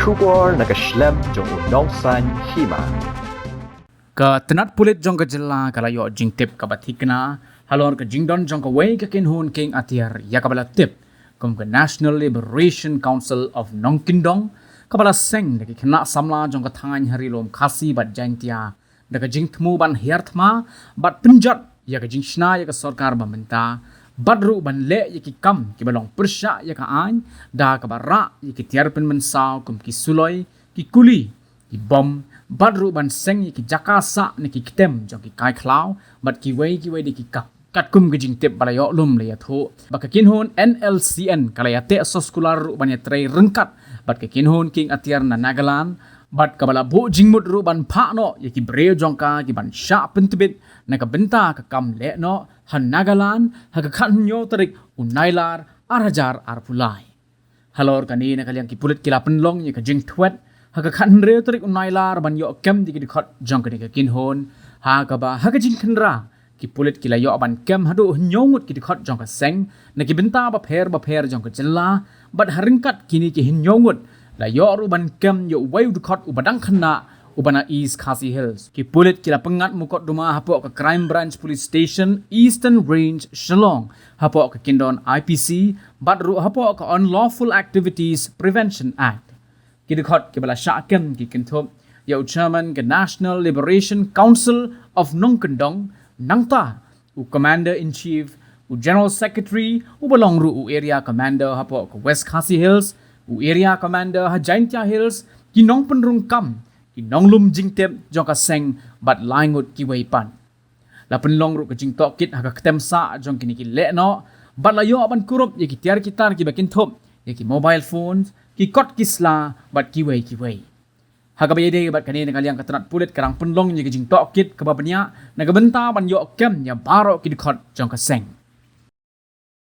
Shubor nakaslem jong Nongsan Hima. Ka tenat pulit jong ka jela kala yo jing tip ka bathikna halor ka jingdon jong ka wei ka kinhun king atiar ya ka bala tip kum ka National Liberation Council of Nongkindong ka bala Seng ki khna samla jong ka thangan hari lom khasi bat jaintia da ka jing thmu ban herthma bat pinjat ya ka jing shna ya ka sarkar ba menta badru ban le ya ki kam ki balong persha ya ka an da ka bara ya ki tiar pen mensaw kum ki suloi ki kuli ki bom badru ban Seng ki jakasa ni ki kitem jong ki kai khlau bat ki wei di ki kap kat kum ki jing tip balayo lum le ya tho baka kinhon Nlcn kala ya te soskular ru ban ya trei rengkat bat ka kinhon king atiar na Nagalan bat ka bala bo jingmut ru ban pha no ya ki bre jong ka ki ban Shah pentbit na ka benta ka kam Lehnoh han Nagalan ha ka khan nyo tarik unailar arhajar arpulai halor kani na kalyang ki pulit kila penlong ya ka jing twet ha ka khan re tarik unailar ban yo kem di ki khot jong ka ni ka kinhon ha ka ba ha ka jing khanra ki pulit kila yo ban kem hadu nyongut ki khot jong ka Seng na ki benta ba pher jong ka jella bat haringkat kini ki nyongut la yo ru ban kem yo wai du khot ubadang khana ubana East Khasi Hills ki pulit kila pengat mukot duma hapo ka Crime Branch Police Station Eastern Range Shillong hapo ka Kindon IPC bat ru hapo ka Unlawful Activities Prevention Act ki khot ki bala Shah kem ki kinthop yo chairman ka National Liberation Council of Nongkindong nangta u commander in chief u general secretary u balong ru u area commander hapo ka West Khasi Hills u area commander ha Jaintia Hills ki nong penrung kam ki nong lum jingtep jong ka Seng bat laingut ki wei pan la penlong ru ka jing tok kit ha ka ketem sa jong kini ki Lehnoh bat la yo ban kurup ye ki tiar kitar ki bakin thop ye ki mobile phones ki kot kisla bat ki wei haga bayade bat kani dengan yang katrat pulit karang penlong ye ki jing tok kit ka babnya na ka benta ban yo kem ya baro ki khot jong ka Seng